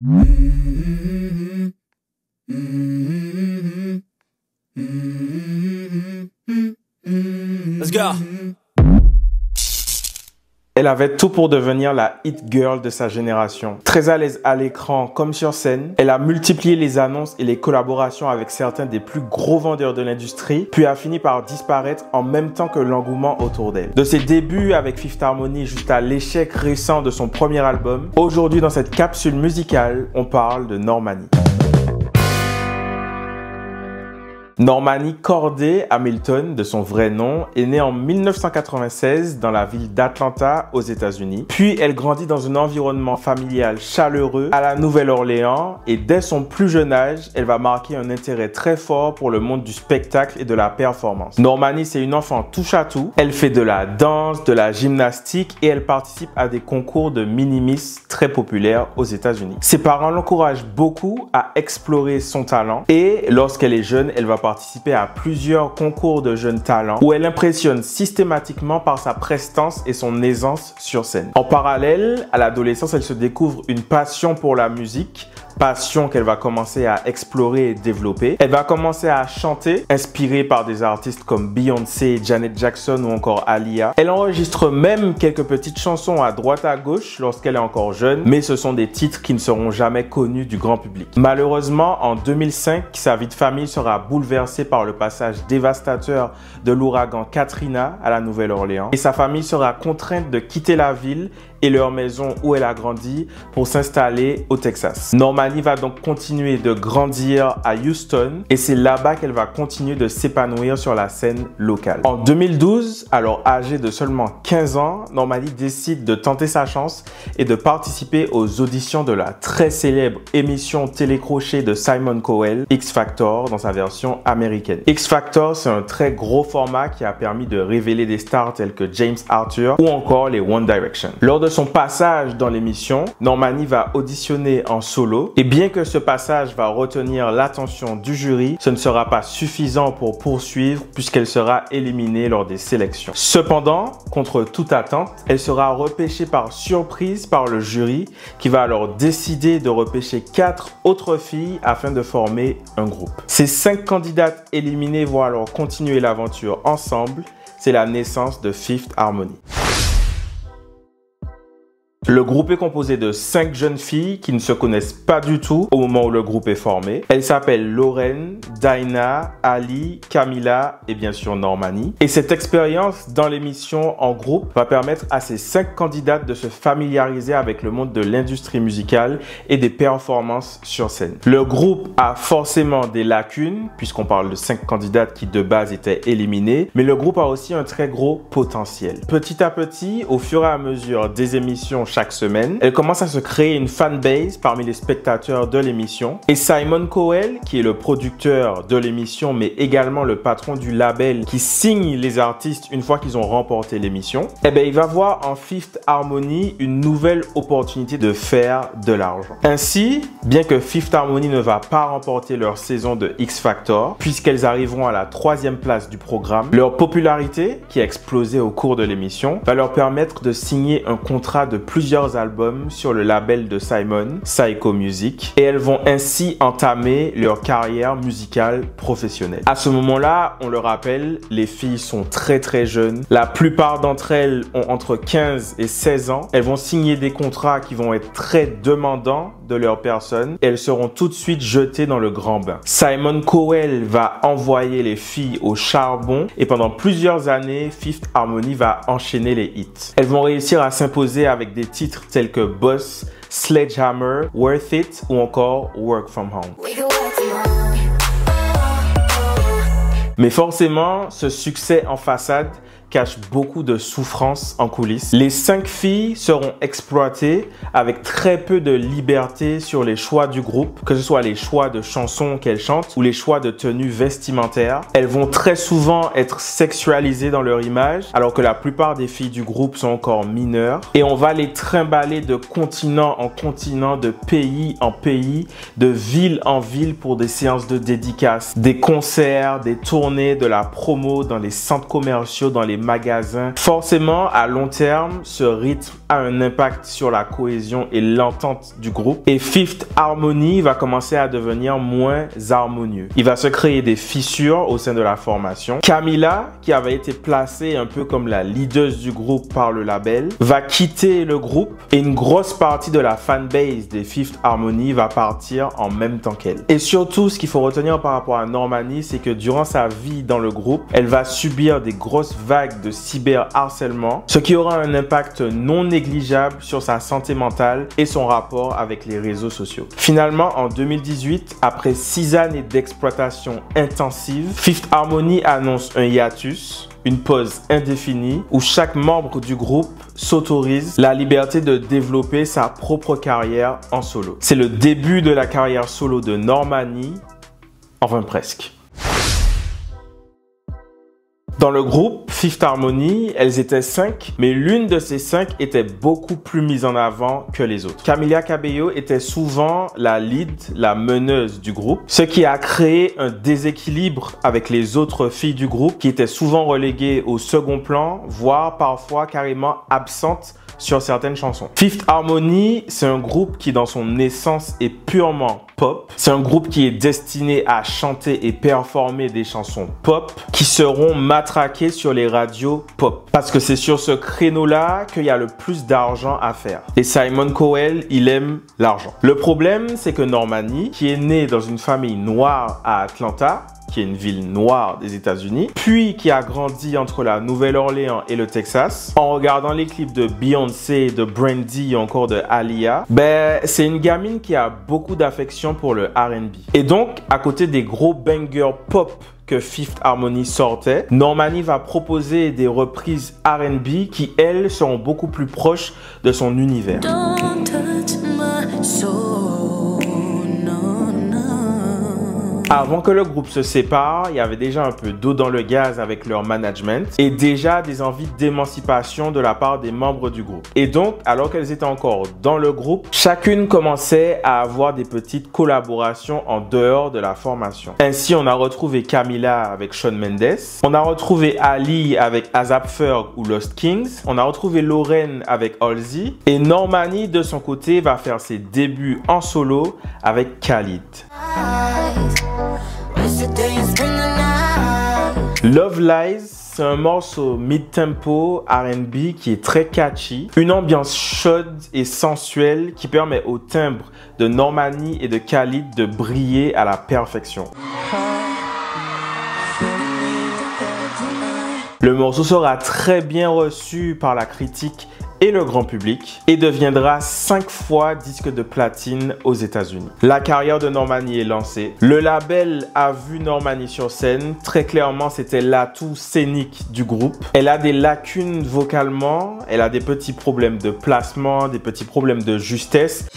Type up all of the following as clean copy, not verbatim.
Let's go. Elle avait tout pour devenir la hit girl de sa génération. Très à l'aise à l'écran comme sur scène, elle a multiplié les annonces et les collaborations avec certains des plus gros vendeurs de l'industrie, puis a fini par disparaître en même temps que l'engouement autour d'elle. De ses débuts avec Fifth Harmony jusqu'à l'échec récent de son premier album, aujourd'hui dans cette capsule musicale, on parle de Normani. Normani Corday Hamilton, de son vrai nom, est née en 1996 dans la ville d'Atlanta, aux États-Unis. Puis elle grandit dans un environnement familial chaleureux à la Nouvelle-Orléans et dès son plus jeune âge, elle va marquer un intérêt très fort pour le monde du spectacle et de la performance. Normani, c'est une enfant touche à tout. Elle fait de la danse, de la gymnastique et elle participe à des concours de mini-miss très populaires aux États-Unis. Ses parents l'encouragent beaucoup à explorer son talent et lorsqu'elle est jeune, elle va participer à plusieurs concours de jeunes talents où elle impressionne systématiquement par sa prestance et son aisance sur scène. En parallèle, à l'adolescence, elle se découvre une passion pour la musique, passion qu'elle va commencer à explorer et développer. Elle va commencer à chanter, inspirée par des artistes comme Beyoncé, Janet Jackson ou encore Aaliyah. Elle enregistre même quelques petites chansons à droite à gauche lorsqu'elle est encore jeune, mais ce sont des titres qui ne seront jamais connus du grand public. Malheureusement, en 2005, sa vie de famille sera bouleversée par le passage dévastateur de l'ouragan Katrina à la Nouvelle-Orléans et sa famille sera contrainte de quitter la ville et leur maison où elle a grandi pour s'installer au Texas. Normani va donc continuer de grandir à Houston et c'est là-bas qu'elle va continuer de s'épanouir sur la scène locale. En 2012, alors âgée de seulement 15 ans, Normani décide de tenter sa chance et de participer aux auditions de la très célèbre émission télécrochet de Simon Cowell, X Factor, dans sa version américaine. X Factor, c'est un très gros format qui a permis de révéler des stars tels que James Arthur ou encore les One Direction. Lors de son passage dans l'émission, Normani va auditionner en solo et bien que ce passage va retenir l'attention du jury, ce ne sera pas suffisant pour poursuivre puisqu'elle sera éliminée lors des sélections. Cependant, contre toute attente, elle sera repêchée par surprise par le jury qui va alors décider de repêcher 4 autres filles afin de former un groupe. Ces 5 candidates éliminées vont alors continuer l'aventure ensemble. C'est la naissance de Fifth Harmony. Le groupe est composé de 5 jeunes filles qui ne se connaissent pas du tout au moment où le groupe est formé. Elles s'appellent Lauren, Dinah, Ali, Camila et bien sûr Normani. Et cette expérience dans l'émission en groupe va permettre à ces 5 candidates de se familiariser avec le monde de l'industrie musicale et des performances sur scène. Le groupe a forcément des lacunes puisqu'on parle de 5 candidates qui de base étaient éliminées, mais le groupe a aussi un très gros potentiel. Petit à petit, au fur et à mesure des émissions chaque semaine, elle commence à se créer une fanbase parmi les spectateurs de l'émission. Et Simon Cowell, qui est le producteur de l'émission, mais également le patron du label qui signe les artistes une fois qu'ils ont remporté l'émission, eh bien, il va voir en Fifth Harmony une nouvelle opportunité de faire de l'argent. Ainsi, bien que Fifth Harmony ne va pas remporter leur saison de X Factor, puisqu'elles arriveront à la 3e place du programme, leur popularité, qui a explosé au cours de l'émission, va leur permettre de signer un contrat de plusieurs albums sur le label de Simon, Syco Music, et elles vont ainsi entamer leur carrière musicale professionnelle. À ce moment-là, on le rappelle, les filles sont très jeunes. La plupart d'entre elles ont entre 15 et 16 ans. Elles vont signer des contrats qui vont être très demandants de leur personne et elles seront tout de suite jetées dans le grand bain. Simon Cowell va envoyer les filles au charbon et pendant plusieurs années, Fifth Harmony va enchaîner les hits. Elles vont réussir à s'imposer avec des titres tels que Boss, Sledgehammer, Worth It ou encore Work From Home. Mais forcément, ce succès en façade cache beaucoup de souffrance en coulisses. Les 5 filles seront exploitées avec très peu de liberté sur les choix du groupe, que ce soit les choix de chansons qu'elles chantent ou les choix de tenues vestimentaires. Elles vont très souvent être sexualisées dans leur image, alors que la plupart des filles du groupe sont encore mineures. Et on va les trimballer de continent en continent, de pays en pays, de ville en ville pour des séances de dédicaces, des concerts, des tournées, de la promo dans les centres commerciaux, dans les magasins. Forcément, à long terme, ce rythme a un impact sur la cohésion et l'entente du groupe. Et Fifth Harmony va commencer à devenir moins harmonieux. Il va se créer des fissures au sein de la formation. Camila, qui avait été placée un peu comme la leader du groupe par le label, va quitter le groupe et une grosse partie de la fanbase des Fifth Harmony va partir en même temps qu'elle. Et surtout, ce qu'il faut retenir par rapport à Normani, c'est que durant sa vie dans le groupe, elle va subir des grosses vagues de cyberharcèlement, ce qui aura un impact non négligeable sur sa santé mentale et son rapport avec les réseaux sociaux. Finalement, en 2018, après 6 années d'exploitation intensive, Fifth Harmony annonce un hiatus, une pause indéfinie où chaque membre du groupe s'autorise la liberté de développer sa propre carrière en solo. C'est le début de la carrière solo de Normani, enfin presque. Dans le groupe Fifth Harmony, elles étaient 5, mais l'une de ces 5 était beaucoup plus mise en avant que les autres. Camila Cabello était souvent la lead, la meneuse du groupe, ce qui a créé un déséquilibre avec les autres filles du groupe qui étaient souvent reléguées au second plan, voire parfois carrément absentes sur certaines chansons. Fifth Harmony, c'est un groupe qui dans son essence est purement pop. C'est un groupe qui est destiné à chanter et performer des chansons pop qui seront matraquées sur les radios pop. Parce que c'est sur ce créneau-là qu'il y a le plus d'argent à faire. Et Simon Cowell, il aime l'argent. Le problème, c'est que Normani, qui est né dans une famille noire à Atlanta, qui est une ville noire des États-Unis, puis qui a grandi entre la Nouvelle-Orléans et le Texas, en regardant les clips de Beyoncé, de Brandy ou encore de Aaliyah, c'est une gamine qui a beaucoup d'affection pour le R&B. Et donc, à côté des gros bangers pop que Fifth Harmony sortait, Normani va proposer des reprises R&B qui, elles, seront beaucoup plus proches de son univers. Don't touch my soul. Avant que le groupe se sépare, il y avait déjà un peu d'eau dans le gaz avec leur management et déjà des envies d'émancipation de la part des membres du groupe. Et donc, alors qu'elles étaient encore dans le groupe, chacune commençait à avoir des petites collaborations en dehors de la formation. Ainsi, on a retrouvé Camila avec Shawn Mendes, on a retrouvé Ali avec A$AP Ferg ou Lost Kings, on a retrouvé Lauren avec Halsey et Normani de son côté va faire ses débuts en solo avec Khalid. Love Lies, c'est un morceau mid-tempo R&B qui est très catchy, une ambiance chaude et sensuelle qui permet au timbre de Normani et de Khalid de briller à la perfection. Le morceau sera très bien reçu par la critique et le grand public et deviendra 5 fois disque de platine aux États-Unis. La carrière de Normani est lancée. Le label a vu Normani sur scène. Très clairement, c'était l'atout scénique du groupe. Elle a des lacunes vocalement, elle a des petits problèmes de placement, des petits problèmes de justesse.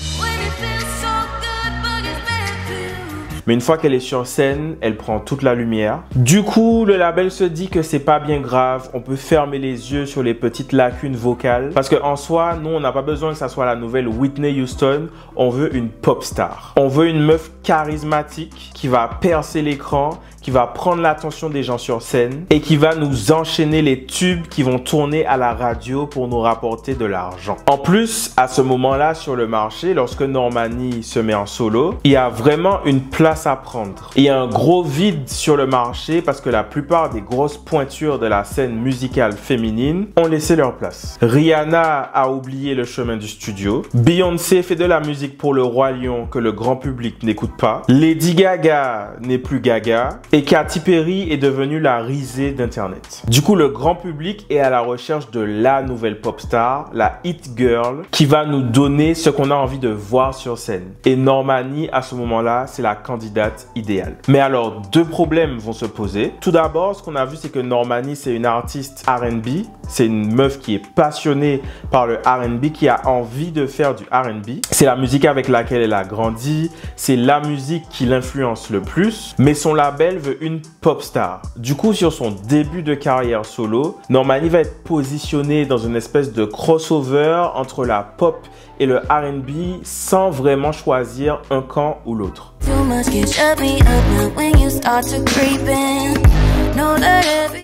Mais une fois qu'elle est sur scène, elle prend toute la lumière. Du coup, le label se dit que c'est pas bien grave, on peut fermer les yeux sur les petites lacunes vocales. Parce qu'en soi, nous, on n'a pas besoin que ça soit la nouvelle Whitney Houston, on veut une pop star. On veut une meuf charismatique qui va percer l'écran, qui va prendre l'attention des gens sur scène et qui va nous enchaîner les tubes qui vont tourner à la radio pour nous rapporter de l'argent. En plus, à ce moment-là sur le marché, lorsque Normani se met en solo, il y a vraiment une place à prendre. Il y a un gros vide sur le marché parce que la plupart des grosses pointures de la scène musicale féminine ont laissé leur place. Rihanna a oublié le chemin du studio. Beyoncé fait de la musique pour le Roi Lion que le grand public n'écoute pas. Lady Gaga n'est plus Gaga. Et Katy Perry est devenue la risée d'Internet. Du coup, le grand public est à la recherche de la nouvelle pop star, la hit girl, qui va nous donner ce qu'on a envie de voir sur scène. Et Normani, à ce moment-là, c'est la candidate idéale. Mais alors, 2 problèmes vont se poser. Tout d'abord, ce qu'on a vu, c'est que Normani, c'est une artiste R&B. C'est une meuf qui est passionnée par le R&B, qui a envie de faire du R&B. C'est la musique avec laquelle elle a grandi. C'est la musique qui l'influence le plus. Mais son label veut une pop star. Du coup, sur son début de carrière solo, Normani va être positionnée dans une espèce de crossover entre la pop et le R&B sans vraiment choisir un camp ou l'autre.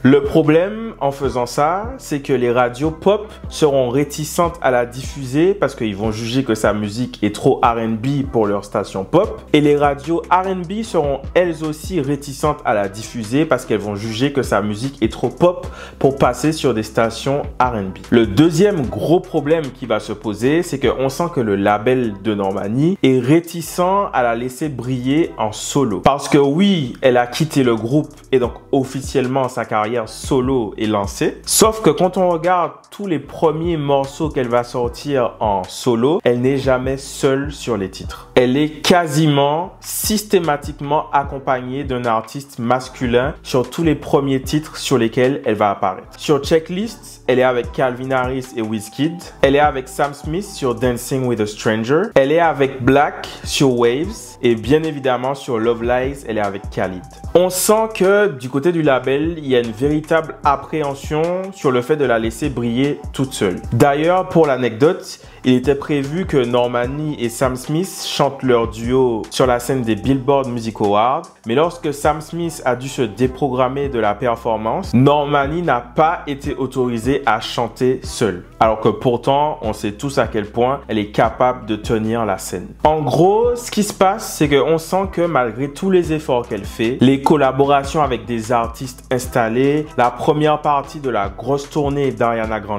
Le problème en faisant ça, c'est que les radios pop seront réticentes à la diffuser parce qu'ils vont juger que sa musique est trop R&B pour leur station pop. Et les radios R&B seront elles aussi réticentes à la diffuser parce qu'elles vont juger que sa musique est trop pop pour passer sur des stations R&B. Le deuxième gros problème qui va se poser, c'est qu'on sent que le label de Normani est réticent à la laisser briller en solo. Parce que oui, elle a quitté le groupe et donc officiellement sa carrière solo est lancée. Sauf que quand on regarde tous les premiers morceaux qu'elle va sortir en solo, elle n'est jamais seule sur les titres. Elle est quasiment systématiquement accompagnée d'un artiste masculin sur tous les premiers titres sur lesquels elle va apparaître. Sur Checklist, elle est avec Calvin Harris et Wizkid. Elle est avec Sam Smith sur Dancing with a Stranger. Elle est avec Black sur Waves. Et bien évidemment, sur Love Lies, elle est avec Khalid. On sent que du côté du label, il y a une véritable appréhension sur le fait de la laisser briller toute seule. D'ailleurs, pour l'anecdote, il était prévu que Normani et Sam Smith chantent leur duo sur la scène des Billboard Music Awards. Mais lorsque Sam Smith a dû se déprogrammer de la performance, Normani n'a pas été autorisée à chanter seule. Alors que pourtant, on sait tous à quel point elle est capable de tenir la scène. En gros, ce qui se passe, c'est qu'on sent que malgré tous les efforts qu'elle fait, les collaborations avec des artistes installés, la première partie de la grosse tournée d'Ariana Grande,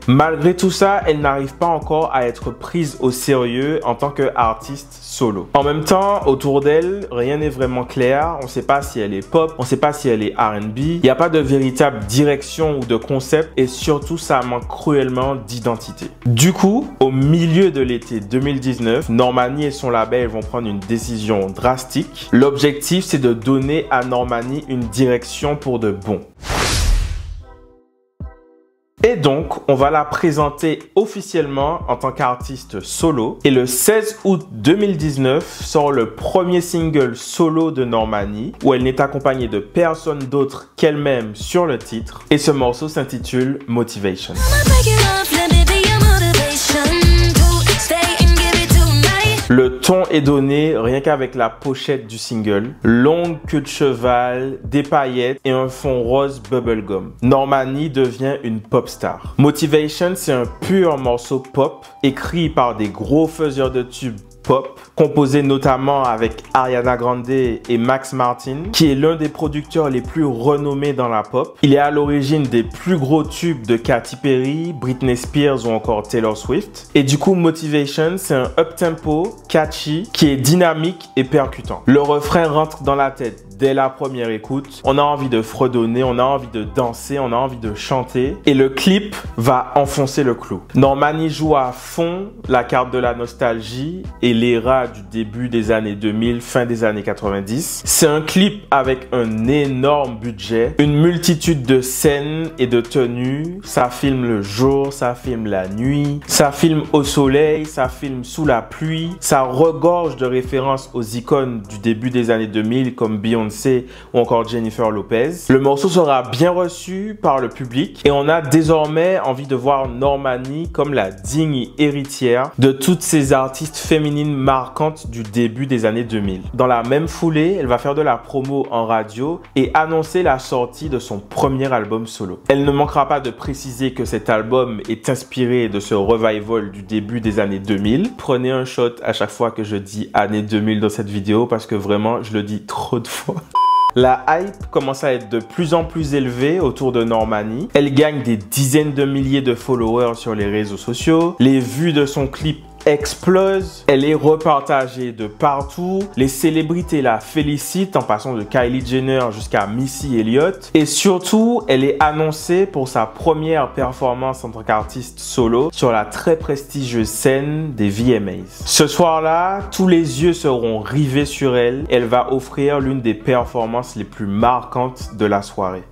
malgré tout ça, elle n'arrive pas encore à être prise au sérieux en tant qu'artiste solo. En même temps, autour d'elle, rien n'est vraiment clair. On ne sait pas si elle est pop, on ne sait pas si elle est R&B. Il n'y a pas de véritable direction ou de concept et surtout, ça manque cruellement d'identité. Du coup, au milieu de l'été 2019, Normani et son label vont prendre une décision drastique. L'objectif, c'est de donner à Normani une direction pour de bon. Et donc, on va la présenter officiellement en tant qu'artiste solo. Et le 16 août 2019 sort le premier single solo de Normani, où elle n'est accompagnée de personne d'autre qu'elle-même sur le titre. Et ce morceau s'intitule Motivation. Le ton est donné rien qu'avec la pochette du single. Longue queue de cheval, des paillettes et un fond rose bubblegum. Normani devient une pop star. Motivation, c'est un pur morceau pop écrit par des gros faiseurs de tubes pop, composé notamment avec Ariana Grande et Max Martin, qui est l'un des producteurs les plus renommés dans la pop. Il est à l'origine des plus gros tubes de Katy Perry, Britney Spears ou encore Taylor Swift. Et du coup, Motivation, c'est un up-tempo, catchy, qui est dynamique et percutant. Le refrain rentre dans la tête dès la première écoute. On a envie de fredonner, on a envie de danser, on a envie de chanter. Et le clip va enfoncer le clou. Normani joue à fond la carte de la nostalgie et l'era du début des années 2000, fin des années 90. C'est un clip avec un énorme budget, une multitude de scènes et de tenues. Ça filme le jour, ça filme la nuit, ça filme au soleil, ça filme sous la pluie. Ça regorge de références aux icônes du début des années 2000 comme Beyoncé ou encore Jennifer Lopez. Le morceau sera bien reçu par le public et on a désormais envie de voir Normani comme la digne héritière de toutes ces artistes féminines marquantes du début des années 2000. Dans la même foulée, elle va faire de la promo en radio et annoncer la sortie de son premier album solo. Elle ne manquera pas de préciser que cet album est inspiré de ce revival du début des années 2000. Prenez un shot à chaque fois que je dis années 2000 dans cette vidéo parce que vraiment, je le dis trop de fois. La hype commence à être de plus en plus élevée autour de Normani. Elle gagne des dizaines de milliers de followers sur les réseaux sociaux. Les vues de son clip explose, elle est repartagée de partout, les célébrités la félicitent en passant de Kylie Jenner jusqu'à Missy Elliott et surtout elle est annoncée pour sa première performance en tant qu'artiste solo sur la très prestigieuse scène des VMAs. Ce soir-là, tous les yeux seront rivés sur elle, elle va offrir l'une des performances les plus marquantes de la soirée.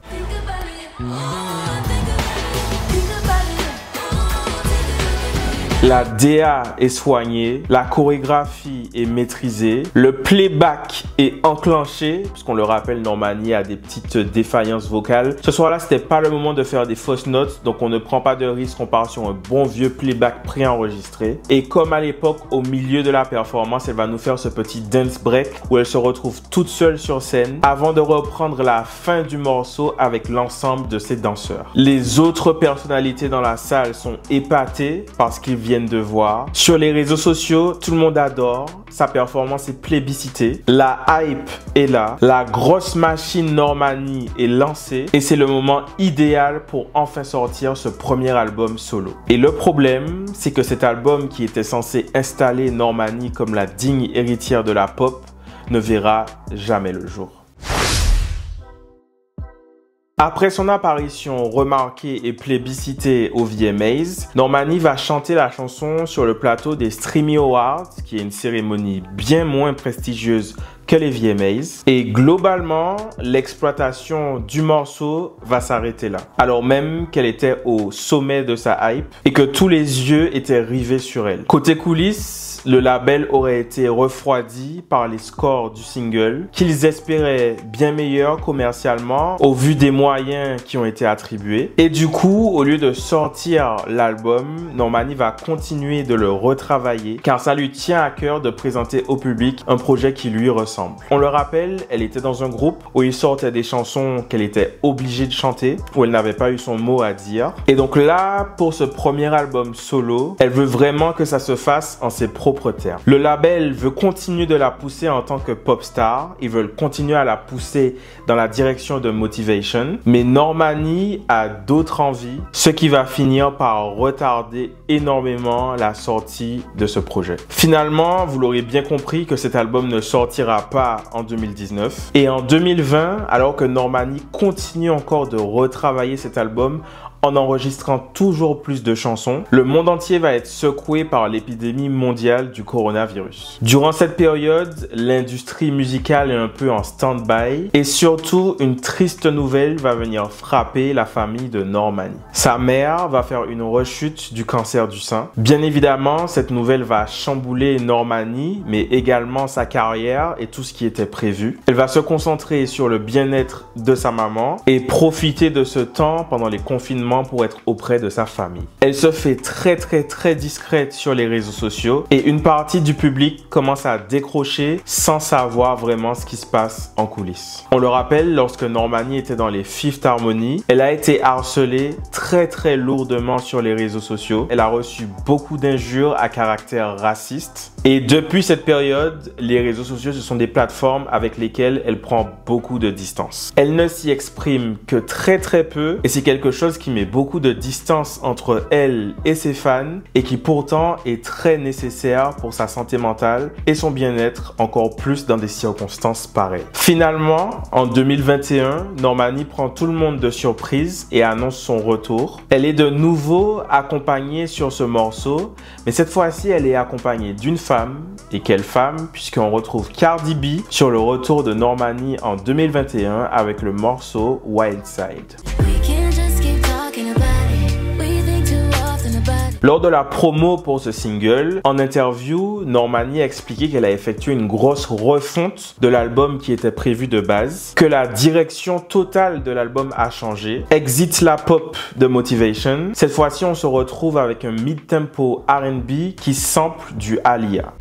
La DA est soignée, la chorégraphie est maîtrisée, le playback est enclenché, puisqu'on le rappelle, Normani a des petites défaillances vocales. Ce soir-là, c'était pas le moment de faire des fausses notes, donc on ne prend pas de risque, on part sur un bon vieux playback préenregistré. Et comme à l'époque, au milieu de la performance, elle va nous faire ce petit dance break où elle se retrouve toute seule sur scène avant de reprendre la fin du morceau avec l'ensemble de ses danseurs. Les autres personnalités dans la salle sont épatées par ce qu'ils viennent de voir. Sur les réseaux sociaux, tout le monde adore. Sa performance est plébiscitée. La hype est là. La grosse machine Normani est lancée. Et c'est le moment idéal pour enfin sortir ce premier album solo. Et le problème, c'est que cet album qui était censé installer Normani comme la digne héritière de la pop ne verra jamais le jour. Après son apparition remarquée et plébiscitée aux VMAs, Normani va chanter la chanson sur le plateau des Streamy Awards, qui est une cérémonie bien moins prestigieuse que les VMAs. Et globalement, l'exploitation du morceau va s'arrêter là. Alors même qu'elle était au sommet de sa hype et que tous les yeux étaient rivés sur elle. Côté coulisses, le label aurait été refroidi par les scores du single qu'ils espéraient bien meilleurs commercialement au vu des moyens qui ont été attribués. Et du coup, au lieu de sortir l'album, Normani va continuer de le retravailler car ça lui tient à cœur de présenter au public un projet qui lui ressemble. On le rappelle, elle était dans un groupe où il sortait des chansons qu'elle était obligée de chanter, où elle n'avait pas eu son mot à dire. Et donc là, pour ce premier album solo, elle veut vraiment que ça se fasse en ses propres termes. Le label veut continuer de la pousser en tant que pop star. Ils veulent continuer à la pousser dans la direction de Motivation. Mais Normani a d'autres envies, ce qui va finir par retarder énormément la sortie de ce projet. Finalement, vous l'aurez bien compris que cet album ne sortira pas en 2019. Et en 2020, alors que Normani continue encore de retravailler cet album, en enregistrant toujours plus de chansons, le monde entier va être secoué par l'épidémie mondiale du coronavirus. Durant cette période, l'industrie musicale est un peu en stand-by et surtout, une triste nouvelle va venir frapper la famille de Normani. Sa mère va faire une rechute du cancer du sein. Bien évidemment, cette nouvelle va chambouler Normani, mais également sa carrière et tout ce qui était prévu. Elle va se concentrer sur le bien-être de sa maman et profiter de ce temps pendant les confinements pour être auprès de sa famille. Elle se fait très discrète sur les réseaux sociaux et une partie du public commence à décrocher sans savoir vraiment ce qui se passe en coulisses. On le rappelle, lorsque Normani était dans les Fifth Harmony, elle a été harcelée très lourdement sur les réseaux sociaux. Elle a reçu beaucoup d'injures à caractère raciste. Et depuis cette période, les réseaux sociaux, ce sont des plateformes avec lesquelles elle prend beaucoup de distance. Elle ne s'y exprime que très peu et c'est quelque chose qui met beaucoup de distance entre elle et ses fans et qui pourtant est très nécessaire pour sa santé mentale et son bien-être, encore plus dans des circonstances pareilles. Finalement, en 2021, Normani prend tout le monde de surprise et annonce son retour. Elle est de nouveau accompagnée sur ce morceau, mais cette fois-ci, elle est accompagnée d'une femme. Et quelle femme, puisqu'on retrouve Cardi B sur le retour de Normani en 2021 avec le morceau Wild Side. Lors de la promo pour ce single, en interview, Normani a expliqué qu'elle a effectué une grosse refonte de l'album qui était prévu de base, que la direction totale de l'album a changé. Exit la pop de Motivation. Cette fois-ci, on se retrouve avec un mid-tempo R&B qui sample du Aaliyah.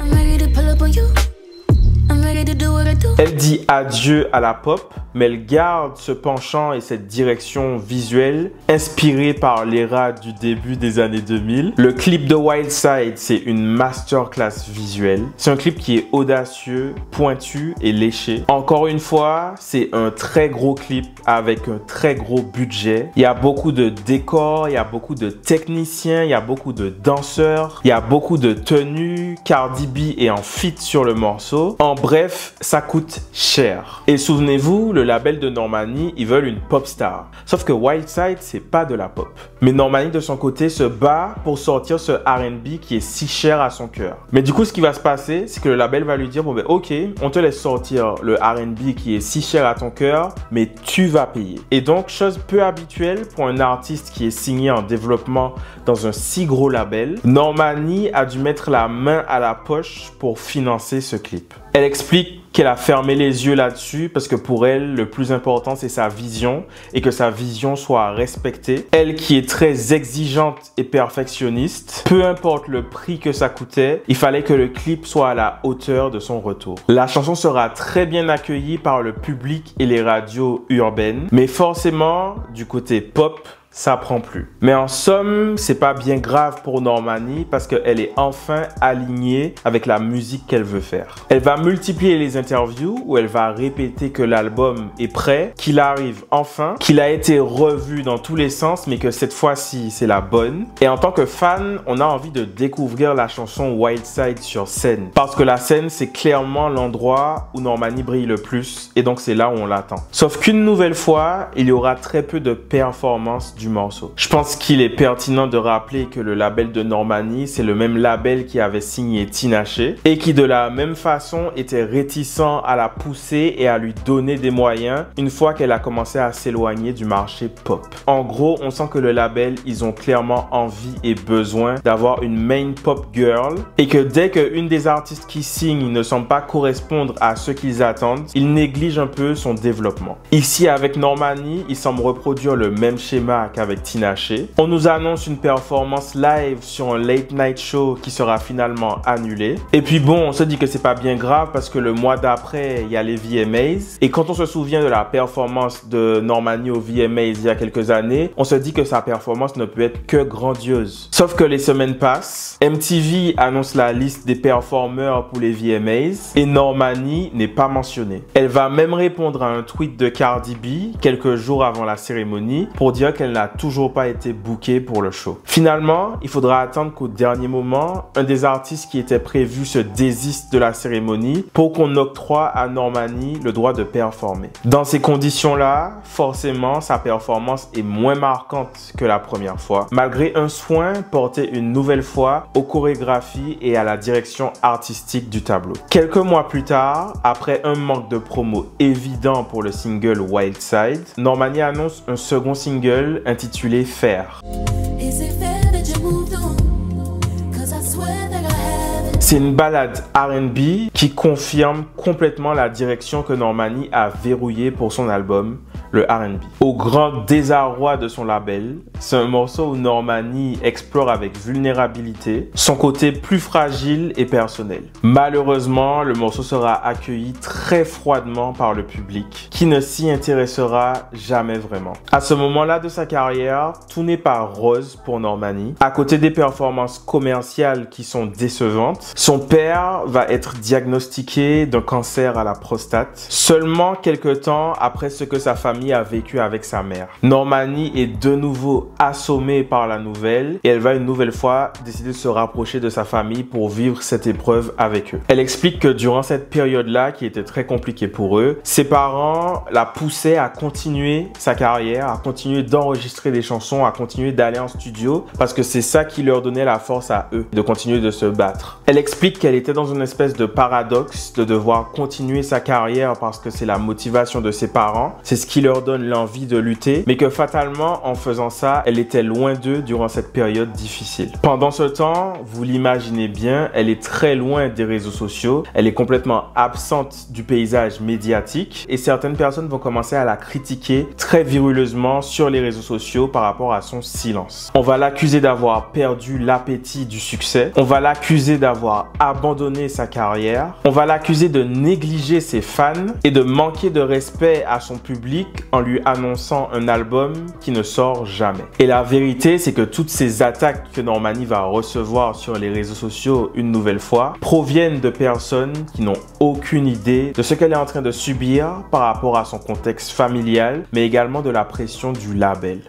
Elle dit adieu à la pop, mais elle garde ce penchant et cette direction visuelle inspirée par l'ère du début des années 2000. Le clip de Wild Side, c'est une masterclass visuelle. C'est un clip qui est audacieux, pointu et léché. Encore une fois, c'est un très gros clip avec un très gros budget. Il y a beaucoup de décors, il y a beaucoup de techniciens, il y a beaucoup de danseurs, il y a beaucoup de tenues. Cardi B est en feat sur le morceau. En bref, ça coûte cher. Et souvenez-vous, le label de Normani, ils veulent une pop star. Sauf que Wildside, c'est pas de la pop. Mais Normani, de son côté, se bat pour sortir ce R&B qui est si cher à son cœur. Mais du coup, ce qui va se passer, c'est que le label va lui dire, bon ben ok, on te laisse sortir le R&B qui est si cher à ton cœur, mais tu vas payer. Et donc, chose peu habituelle pour un artiste qui est signé en développement dans un si gros label, Normani a dû mettre la main à la poche pour financer ce clip. Elle explique qu'elle a fermé les yeux là-dessus parce que pour elle, le plus important, c'est sa vision et que sa vision soit respectée. Elle qui est très exigeante et perfectionniste, peu importe le prix que ça coûtait, il fallait que le clip soit à la hauteur de son retour. La chanson sera très bien accueillie par le public et les radios urbaines, mais forcément, du côté pop, ça prend plus. Mais en somme, c'est pas bien grave pour Normani parce qu'elle est enfin alignée avec la musique qu'elle veut faire. Elle va multiplier les interviews où elle va répéter que l'album est prêt, qu'il arrive enfin, qu'il a été revu dans tous les sens, mais que cette fois-ci, c'est la bonne. Et en tant que fan, on a envie de découvrir la chanson Wildside sur scène. Parce que la scène, c'est clairement l'endroit où Normani brille le plus et donc c'est là où on l'attend. Sauf qu'une nouvelle fois, il y aura très peu de performances du morceau. Je pense qu'il est pertinent de rappeler que le label de Normani, c'est le même label qui avait signé Tinashe et qui de la même façon était réticent à la pousser et à lui donner des moyens une fois qu'elle a commencé à s'éloigner du marché pop. En gros, on sent que le label, ils ont clairement envie et besoin d'avoir une main pop girl et que dès qu'une des artistes qui signent ne semble pas correspondre à ce qu'ils attendent, ils négligent un peu son développement. Ici, avec Normani, il semble reproduire le même schéma qu'avec Tinashe. On nous annonce une performance live sur un late night show qui sera finalement annulée. Et puis bon, on se dit que c'est pas bien grave parce que le mois d'après, il y a les VMAs. Et quand on se souvient de la performance de Normani aux VMAs il y a quelques années, on se dit que sa performance ne peut être que grandiose. Sauf que les semaines passent, MTV annonce la liste des performeurs pour les VMAs et Normani n'est pas mentionnée. Elle va même répondre à un tweet de Cardi B quelques jours avant la cérémonie pour dire qu'elle n'a toujours pas été bookée pour le show. Finalement, il faudra attendre qu'au dernier moment, un des artistes qui était prévu se désiste de la cérémonie pour qu'on octroie à Normani le droit de performer. Dans ces conditions-là, forcément, sa performance est moins marquante que la première fois, malgré un soin porté une nouvelle fois aux chorégraphies et à la direction artistique du tableau. Quelques mois plus tard, après un manque de promo évident pour le single Wildside, Normani annonce un second single intitulé Faire. C'est une ballade R&B qui confirme complètement la direction que Normani a verrouillée pour son album, le R&B. Au grand désarroi de son label, c'est un morceau où Normani explore avec vulnérabilité son côté plus fragile et personnel. Malheureusement, le morceau sera accueilli très froidement par le public, qui ne s'y intéressera jamais vraiment. À ce moment-là de sa carrière, tout n'est pas rose pour Normani. À côté des performances commerciales qui sont décevantes, son père va être diagnostiqué d'un cancer à la prostate, seulement quelques temps après ce que sa famille a vécu avec sa mère. Normani est de nouveau assommée par la nouvelle et elle va une nouvelle fois décider de se rapprocher de sa famille pour vivre cette épreuve avec eux. Elle explique que durant cette période-là, qui était très compliquée pour eux, ses parents la poussaient à continuer sa carrière, à continuer d'enregistrer des chansons, à continuer d'aller en studio parce que c'est ça qui leur donnait la force à eux de continuer de se battre. Elle explique qu'elle était dans une espèce de paradoxe de devoir continuer sa carrière parce que c'est la motivation de ses parents, c'est ce qui leur donne l'envie de lutter, mais que fatalement, en faisant ça, elle était loin d'eux durant cette période difficile. Pendant ce temps, vous l'imaginez bien, elle est très loin des réseaux sociaux, elle est complètement absente du paysage médiatique et certaines personnes vont commencer à la critiquer très viruleusement sur les réseaux sociaux par rapport à son silence. On va l'accuser d'avoir perdu l'appétit du succès, on va l'accuser d'avoir abandonné sa carrière, on va l'accuser de négliger ses fans et de manquer de respect à son public en lui annonçant un album qui ne sort jamais. Et la vérité, c'est que toutes ces attaques que Normani va recevoir sur les réseaux sociaux une nouvelle fois proviennent de personnes qui n'ont aucune idée de ce qu'elle est en train de subir par rapport à son contexte familial, mais également de la pression du label.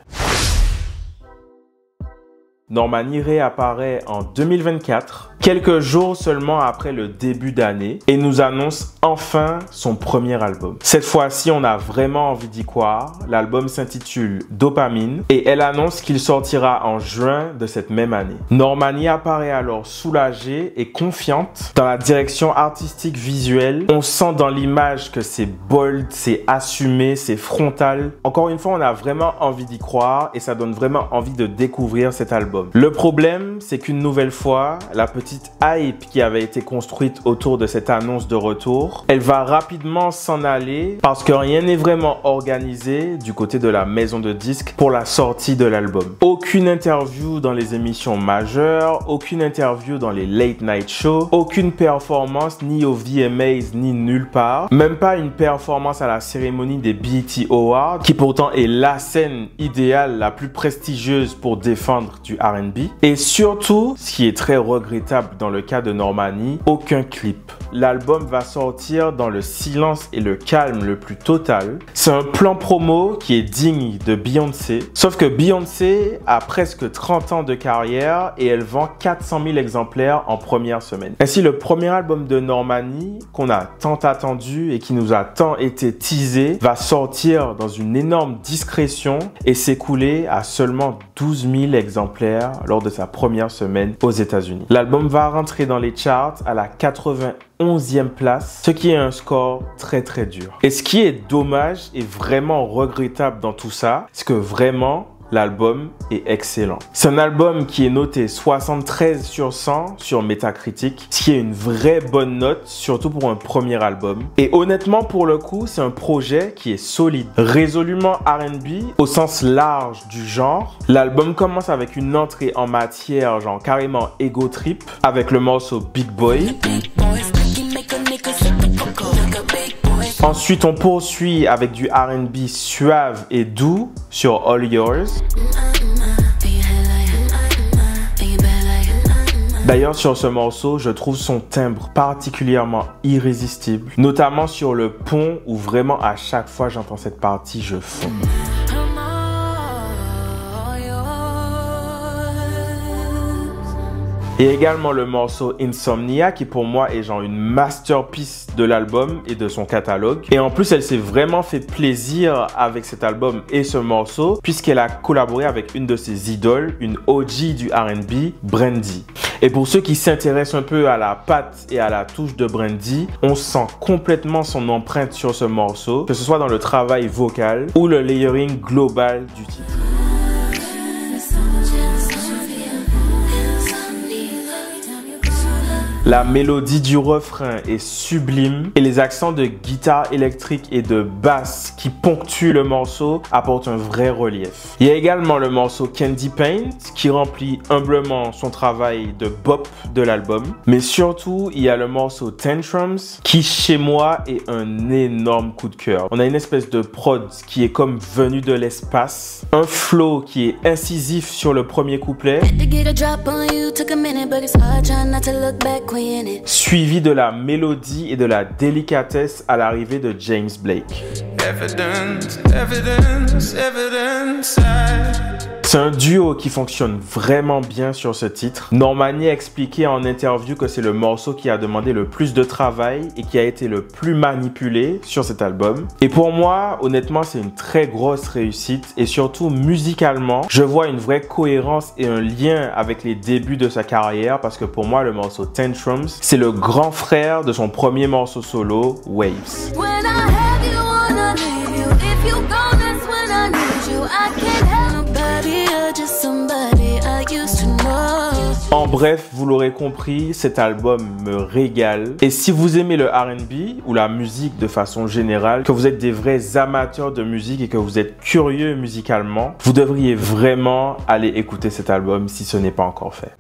Normani réapparaît en 2024 quelques jours seulement après le début d'année et nous annonce enfin son premier album. Cette fois-ci, on a vraiment envie d'y croire. L'album s'intitule Dopamine et elle annonce qu'il sortira en juin de cette même année. Normani apparaît alors soulagée et confiante dans la direction artistique visuelle. On sent dans l'image que c'est bold, c'est assumé, c'est frontal. Encore une fois, on a vraiment envie d'y croire et ça donne vraiment envie de découvrir cet album. Le problème, c'est qu'une nouvelle fois, la petite hype qui avait été construite autour de cette annonce de retour, elle va rapidement s'en aller parce que rien n'est vraiment organisé du côté de la maison de disques pour la sortie de l'album. Aucune interview dans les émissions majeures, aucune interview dans les late night shows, aucune performance ni au VMAs ni nulle part, même pas une performance à la cérémonie des BET Awards qui pourtant est la scène idéale, la plus prestigieuse pour défendre du R&B. Et surtout, ce qui est très regrettable dans le cas de Normani, aucun clip. L'album va sortir dans le silence et le calme le plus total. C'est un plan promo qui est digne de Beyoncé, sauf que Beyoncé a presque 30 ans de carrière et elle vend 400 000 exemplaires en première semaine. Ainsi, le premier album de Normani, qu'on a tant attendu et qui nous a tant été teasé, va sortir dans une énorme discrétion et s'écouler à seulement 12 000 exemplaires lors de sa première semaine aux États-Unis. L'album va rentrer dans les charts à la 91e place, ce qui est un score très dur. Et ce qui est dommage et vraiment regrettable dans tout ça, c'est que vraiment, l'album est excellent. C'est un album qui est noté 73 sur 100 sur Metacritic, ce qui est une vraie bonne note, surtout pour un premier album. Et honnêtement, pour le coup, c'est un projet qui est solide, résolument R&B au sens large du genre. L'album commence avec une entrée en matière, genre carrément ego trip, avec le morceau Big Boy. Ensuite, on poursuit avec du R&B suave et doux sur All Yours. D'ailleurs, sur ce morceau, je trouve son timbre particulièrement irrésistible, notamment sur le pont où vraiment à chaque fois j'entends cette partie, je fonds. Et également le morceau Insomnia qui pour moi est genre une masterpiece de l'album et de son catalogue. Et en plus elle s'est vraiment fait plaisir avec cet album et ce morceau puisqu'elle a collaboré avec une de ses idoles, une OG du R&B, Brandy. Et pour ceux qui s'intéressent un peu à la patte et à la touche de Brandy, on sent complètement son empreinte sur ce morceau, que ce soit dans le travail vocal ou le layering global du titre. La mélodie du refrain est sublime et les accents de guitare électrique et de basse qui ponctuent le morceau apportent un vrai relief. Il y a également le morceau Candy Paint qui remplit humblement son travail de bop de l'album. Mais surtout, il y a le morceau Tantrums qui chez moi est un énorme coup de cœur. On a une espèce de prod qui est comme venu de l'espace, un flow qui est incisif sur le premier couplet, suivi de la mélodie et de la délicatesse à l'arrivée de James Blake. C'est un duo qui fonctionne vraiment bien sur ce titre. Normani a expliqué en interview que c'est le morceau qui a demandé le plus de travail et qui a été le plus manipulé sur cet album. Et pour moi, honnêtement, c'est une très grosse réussite et surtout musicalement, je vois une vraie cohérence et un lien avec les débuts de sa carrière parce que pour moi, le morceau Tantrums, c'est le grand frère de son premier morceau solo, Waves. En bref, vous l'aurez compris, cet album me régale. Et si vous aimez le R&B ou la musique de façon générale, que vous êtes des vrais amateurs de musique et que vous êtes curieux musicalement, vous devriez vraiment aller écouter cet album si ce n'est pas encore fait.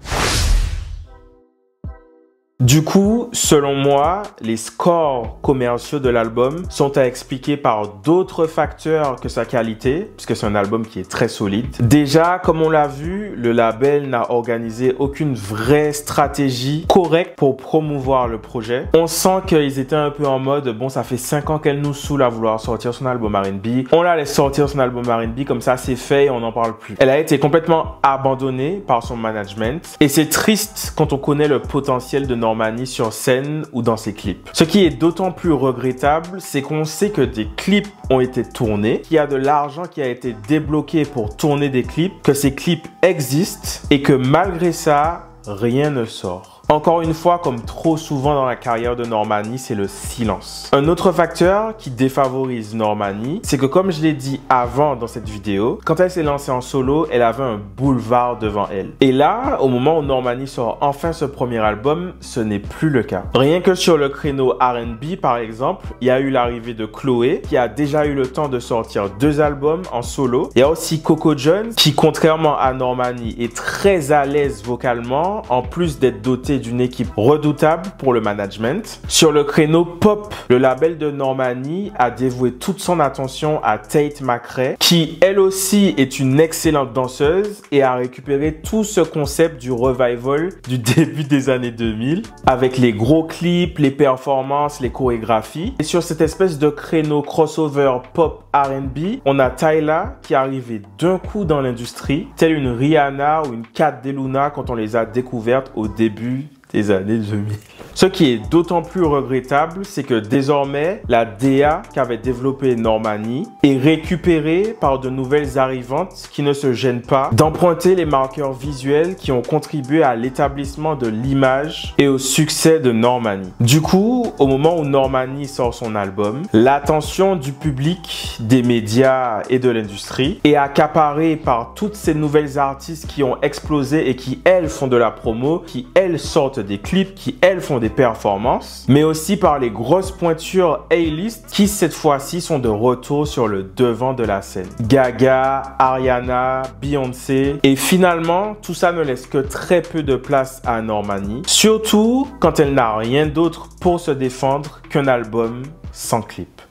Du coup, selon moi, les scores commerciaux de l'album sont à expliquer par d'autres facteurs que sa qualité, puisque c'est un album qui est très solide. Déjà, comme on l'a vu, le label n'a organisé aucune vraie stratégie correcte pour promouvoir le projet. On sent qu'ils étaient un peu en mode, bon, ça fait 5 ans qu'elle nous saoule à vouloir sortir son album R&B. On la laisse sortir son album R&B, comme ça c'est fait et on n'en parle plus. Elle a été complètement abandonnée par son management. Et c'est triste quand on connaît le potentiel de Normani sur scène ou dans ses clips. Ce qui est d'autant plus regrettable, c'est qu'on sait que des clips ont été tournés, qu'il y a de l'argent qui a été débloqué pour tourner des clips, que ces clips existent et que malgré ça, rien ne sort. Encore une fois, comme trop souvent dans la carrière de Normani, c'est le silence. Un autre facteur qui défavorise Normani, c'est que comme je l'ai dit avant dans cette vidéo, quand elle s'est lancée en solo, elle avait un boulevard devant elle. Et là, au moment où Normani sort enfin ce premier album, ce n'est plus le cas. Rien que sur le créneau R&B par exemple, il y a eu l'arrivée de Chloé, qui a déjà eu le temps de sortir 2 albums en solo. Il y a aussi Coco Jones, qui contrairement à Normani est très à l'aise vocalement, en plus d'être doté d'une équipe redoutable pour le management. Sur le créneau pop, le label de Normani a dévoué toute son attention à Tate McRae, qui elle aussi est une excellente danseuse et a récupéré tout ce concept du revival du début des années 2000 avec les gros clips, les performances, les chorégraphies. Et sur cette espèce de créneau crossover pop R&B, on a Tyla qui est arrivée d'un coup dans l'industrie, telle une Rihanna ou une Kat DeLuna quand on les a découvertes au début des années 2000. Ce qui est d'autant plus regrettable, c'est que désormais, la DA qu'avait développée Normani est récupérée par de nouvelles arrivantes qui ne se gênent pas d'emprunter les marqueurs visuels qui ont contribué à l'établissement de l'image et au succès de Normani. Du coup, au moment où Normani sort son album, l'attention du public, des médias et de l'industrie est accaparée par toutes ces nouvelles artistes qui ont explosé et qui, elles, font de la promo, qui, elles, sortent des clips, qui, elles, font des performances, mais aussi par les grosses pointures A-list qui, cette fois-ci, sont de retour sur le devant de la scène. Gaga, Ariana, Beyoncé. Et finalement, tout ça ne laisse que très peu de place à Normani, surtout quand elle n'a rien d'autre pour se défendre qu'un album sans clip.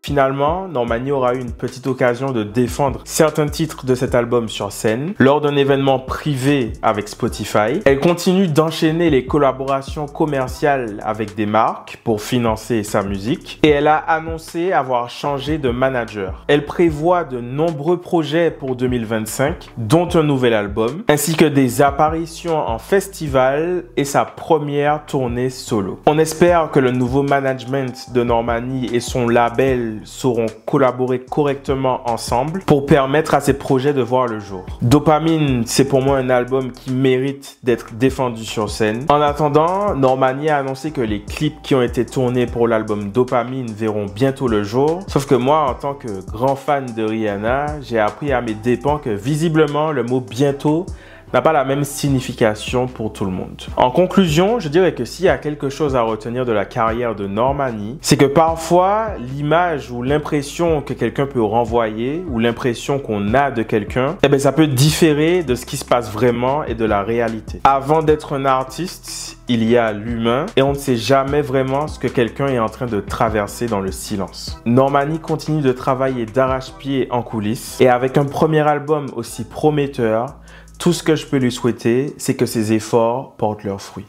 Finalement, Normani aura eu une petite occasion de défendre certains titres de cet album sur scène lors d'un événement privé avec Spotify. Elle continue d'enchaîner les collaborations commerciales avec des marques pour financer sa musique et elle a annoncé avoir changé de manager. Elle prévoit de nombreux projets pour 2025, dont un nouvel album, ainsi que des apparitions en festival et sa première tournée solo. On espère que le nouveau management de Normani et son label sauront collaborer correctement ensemble pour permettre à ces projets de voir le jour. Dopamine, c'est pour moi un album qui mérite d'être défendu sur scène. En attendant, Normani a annoncé que les clips qui ont été tournés pour l'album Dopamine verront bientôt le jour. Sauf que moi, en tant que grand fan de Rihanna, j'ai appris à mes dépens que visiblement le mot bientôt n'a pas la même signification pour tout le monde. En conclusion, je dirais que s'il y a quelque chose à retenir de la carrière de Normani, c'est que parfois, l'image ou l'impression que quelqu'un peut renvoyer ou l'impression qu'on a de quelqu'un, ça peut différer de ce qui se passe vraiment et de la réalité. Avant d'être un artiste, il y a l'humain et on ne sait jamais vraiment ce que quelqu'un est en train de traverser dans le silence. Normani continue de travailler d'arrache-pied en coulisses et avec un premier album aussi prometteur, tout ce que je peux lui souhaiter, c'est que ses efforts portent leurs fruits.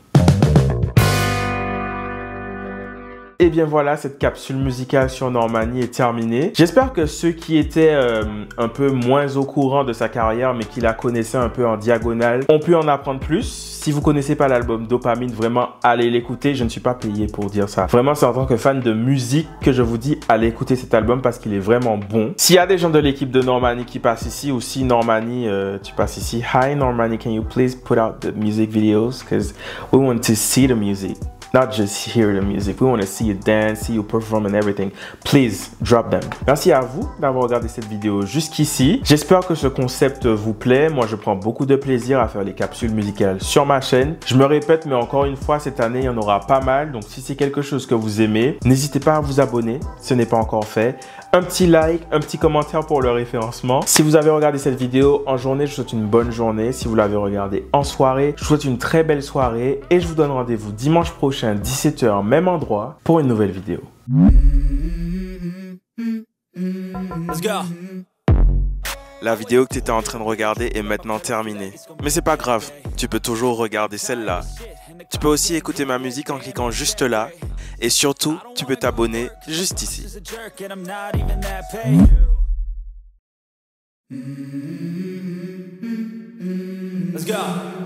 Et bien voilà, cette capsule musicale sur Normani est terminée. J'espère que ceux qui étaient un peu moins au courant de sa carrière, mais qui la connaissaient un peu en diagonale, ont pu en apprendre plus. Si vous connaissez pas l'album Dopamine, vraiment, allez l'écouter. Je ne suis pas payé pour dire ça. Vraiment, c'est en tant que fan de musique que je vous dis, allez écouter cet album parce qu'il est vraiment bon. S'il y a des gens de l'équipe de Normani qui passent ici, ou si Normani, tu passes ici, Hi Normani, can you please put out the music videos? Because we want to see the music. not just hear the music. We want to see you dance, see you perform and everything. Please drop them. Merci à vous d'avoir regardé cette vidéo jusqu'ici. J'espère que ce concept vous plaît. Moi, je prends beaucoup de plaisir à faire les capsules musicales sur ma chaîne. Je me répète, mais encore une fois, cette année, il y en aura pas mal. Donc, si c'est quelque chose que vous aimez, n'hésitez pas à vous abonner. Ce n'est pas encore fait. Un petit like, un petit commentaire pour le référencement. Si vous avez regardé cette vidéo en journée, je vous souhaite une bonne journée. Si vous l'avez regardée en soirée, je vous souhaite une très belle soirée. Et je vous donne rendez-vous dimanche prochain, 17h, même endroit, pour une nouvelle vidéo. Let's go. La vidéo que tu étais en train de regarder est maintenant terminée. Mais c'est pas grave, tu peux toujours regarder celle-là. Tu peux aussi écouter ma musique en cliquant juste là. Et surtout, tu peux t'abonner juste ici. Let's go.